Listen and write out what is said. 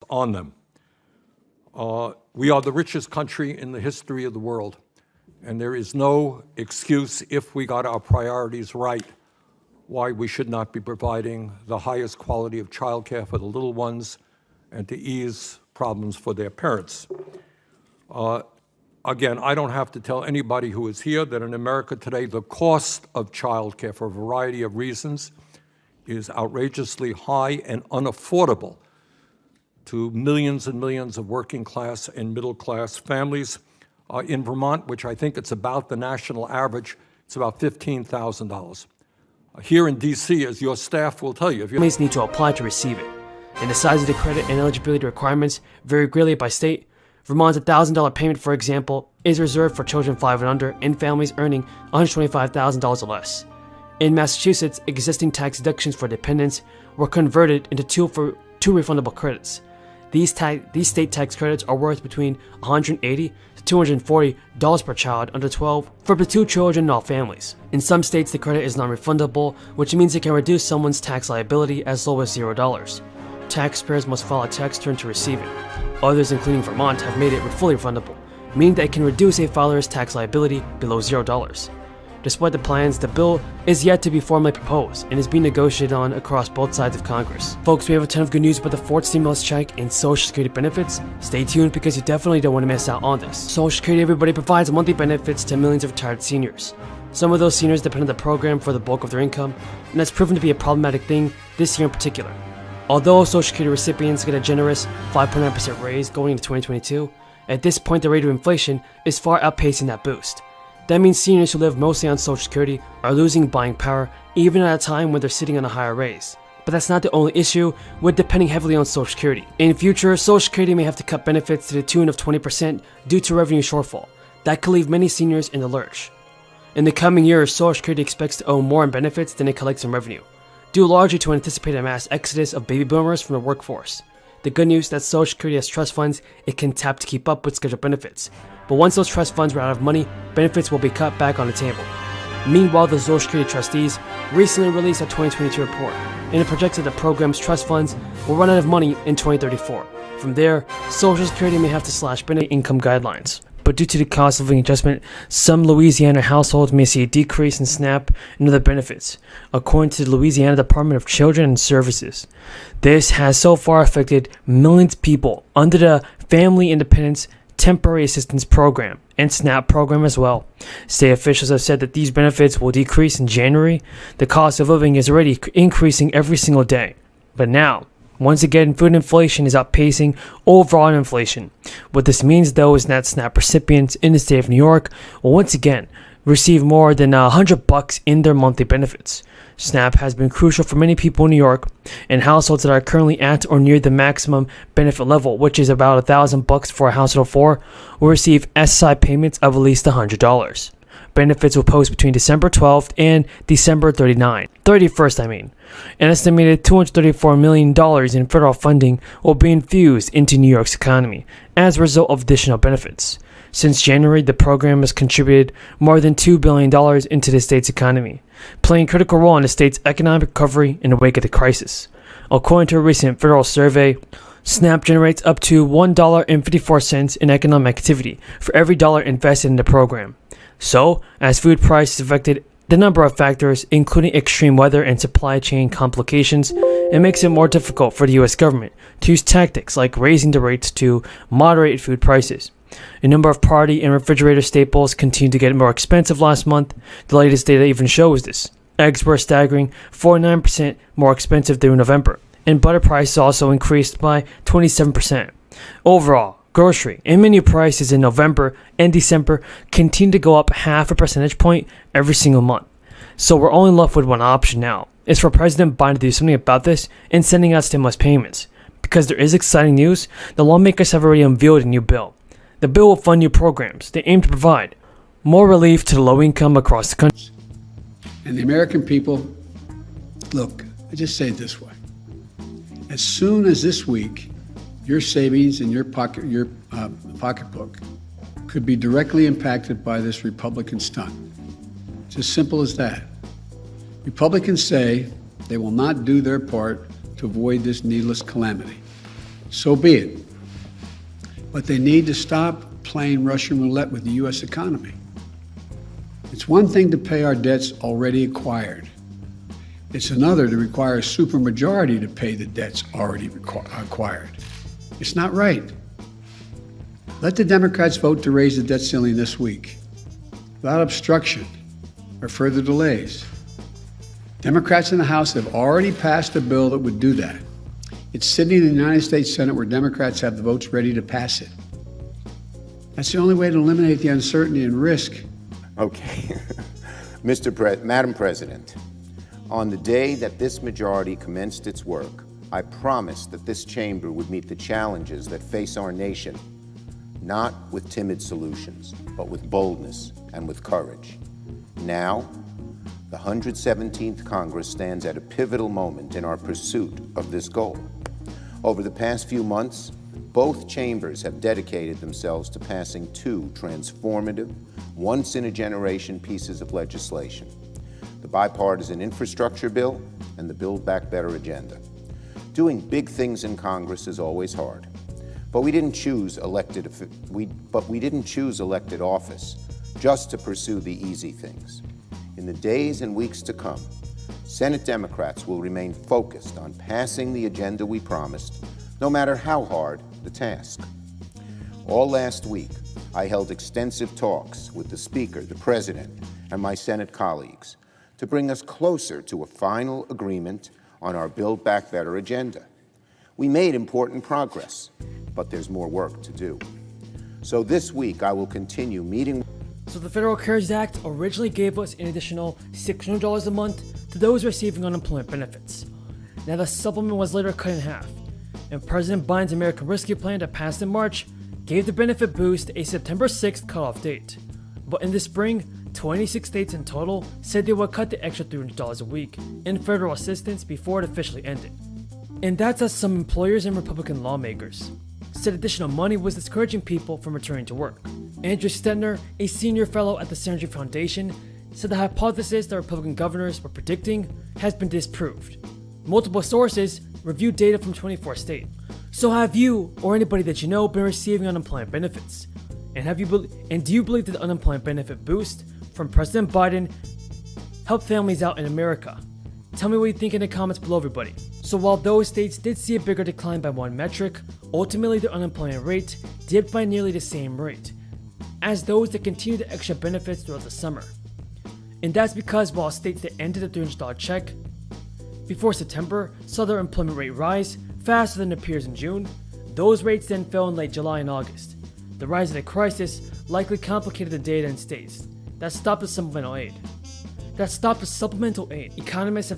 on them. We are the richest country in the history of the world, and there is no excuse, if we got our priorities right, why we should not be providing the highest quality of childcare for the little ones and to ease problems for their parents. Again, I don't have to tell anybody who is here that in America today, the cost of childcare for a variety of reasons is outrageously high and unaffordable to millions and millions of working class and middle class families. In Vermont, which I think it's about the national average, it's about $15,000. Here in DC, as your staff will tell you, if families need to apply to receive it, and the size of the credit and eligibility requirements vary greatly by state. Vermont's $1,000 payment, for example, is reserved for children 5 and under and families earning $125,000 or less. In Massachusetts, existing tax deductions for dependents were converted into two refundable credits. These state tax credits are worth between $180 to $240 per child under 12 for up to 2 children in all families. In some states, the credit is non-refundable, which means it can reduce someone's tax liability as low as $0. Taxpayers must file a tax return to receive it. Others, including Vermont, have made it fully refundable, meaning that it can reduce a filer's tax liability below $0. Despite the plans, the bill is yet to be formally proposed and is being negotiated on across both sides of Congress. Folks, we have a ton of good news about the fourth stimulus check and Social Security benefits. Stay tuned because you definitely don't want to miss out on this. Social Security, everybody, provides monthly benefits to millions of retired seniors. Some of those seniors depend on the program for the bulk of their income, and that's proven to be a problematic thing this year in particular. Although Social Security recipients get a generous 5.9% raise going into 2022, at this point the rate of inflation is far outpacing that boost. That means seniors who live mostly on Social Security are losing buying power even at a time when they're sitting on a higher raise. But that's not the only issue with depending heavily on Social Security. In future, Social Security may have to cut benefits to the tune of 20% due to revenue shortfall. That could leave many seniors in the lurch. In the coming years, Social Security expects to owe more in benefits than it collects in revenue, due largely to an anticipated mass exodus of baby boomers from the workforce. The good news is that Social Security has trust funds it can tap to keep up with scheduled benefits. But once those trust funds run out of money, benefits will be cut back on the table. Meanwhile, the Social Security trustees recently released a 2022 report, and it projects that the program's trust funds will run out of money in 2034. From there, Social Security may have to slash benefit income guidelines. But due to the cost of living adjustment, some Louisiana households may see a decrease in SNAP and other benefits, according to the Louisiana Department of Children and Services. This has so far affected millions of people under the Family Independence Temporary Assistance Program and SNAP program as well. State officials have said that these benefits will decrease in January. The cost of living is already increasing every single day. But now, once again, food inflation is outpacing overall inflation. What this means, though, is that SNAP recipients in the state of New York will once again receive more than $100 in their monthly benefits. SNAP has been crucial for many people in New York, and households that are currently at or near the maximum benefit level, which is about $1,000 for a household of 4, will receive SSI payments of at least $100. Benefits will post between December 12th and December 31st. An estimated $234 million in federal funding will be infused into New York's economy as a result of additional benefits. Since January, the program has contributed more than $2 billion into the state's economy, playing a critical role in the state's economic recovery in the wake of the crisis. According to a recent federal survey, SNAP generates up to $1.54 in economic activity for every dollar invested in the program. So, as food prices affected the number of factors, including extreme weather and supply chain complications, it makes it more difficult for the U.S. government to use tactics like raising the rates to moderate food prices. A number of party and refrigerator staples continued to get more expensive last month. The latest data even shows this. Eggs were a staggering 49% more expensive through November, and butter prices also increased by 27%. Overall, grocery and menu prices in November and December continue to go up half a percentage point every single month. So we're only left with one option now. It's for President Biden to do something about this and sending out stimulus payments. Because there is exciting news, the lawmakers have already unveiled a new bill. The bill will fund new programs. They aim to provide more relief to the low income across the country. And the American people, look, I just say it this way. As soon as this week, your savings and your pocketbook could be directly impacted by this Republican stunt. It's as simple as that. Republicans say they will not do their part to avoid this needless calamity. So be it. But they need to stop playing Russian roulette with the U.S. economy. It's one thing to pay our debts already acquired. It's another to require a supermajority to pay the debts already acquired. It's not right. Let the Democrats vote to raise the debt ceiling this week, without obstruction or further delays. Democrats in the House have already passed a bill that would do that. It's sitting in the United States Senate where Democrats have the votes ready to pass it. That's the only way to eliminate the uncertainty and risk. Okay. Madam President, on the day that this majority commenced its work, I promised that this chamber would meet the challenges that face our nation, not with timid solutions, but with boldness and with courage. Now, the 117th Congress stands at a pivotal moment in our pursuit of this goal. Over the past few months, both chambers have dedicated themselves to passing two transformative, once-in-a-generation pieces of legislation: the bipartisan infrastructure bill and the Build Back Better agenda. Doing big things in Congress is always hard, but we didn't choose elected office just to pursue the easy things. In the days and weeks to come, Senate Democrats will remain focused on passing the agenda we promised, no matter how hard the task. All last week, I held extensive talks with the Speaker, the President, and my Senate colleagues to bring us closer to a final agreement on our Build Back Better agenda. We made important progress, but there's more work to do. So this week, I will continue meeting. So the Federal CARES Act originally gave us an additional $600 a month to those receiving unemployment benefits. Now the supplement was later cut in half, and President Biden's American Rescue Plan that passed in March gave the benefit boost a September 6th cutoff date. But in the spring, 26 states in total said they would cut the extra $300 a week in federal assistance before it officially ended. And that's as some employers and Republican lawmakers said additional money was discouraging people from returning to work. Andrew Stetner, a senior fellow at the Synergy Foundation, said the hypothesis that Republican governors were predicting has been disproved. Multiple sources reviewed data from 24 states. So have you or anybody that you know been receiving unemployment benefits? And do you believe that the unemployment benefit boost from President Biden helped families out in America? Tell me what you think in the comments below, everybody. So while those states did see a bigger decline by one metric, ultimately the unemployment rate dipped by nearly the same rate as those that continued the extra benefits throughout the summer. And that's because while states that ended the $300 check before September saw their employment rate rise faster than it appears in June, those rates then fell in late July and August. The rise of the crisis likely complicated the data in states that stopped the supplemental aid. Economists have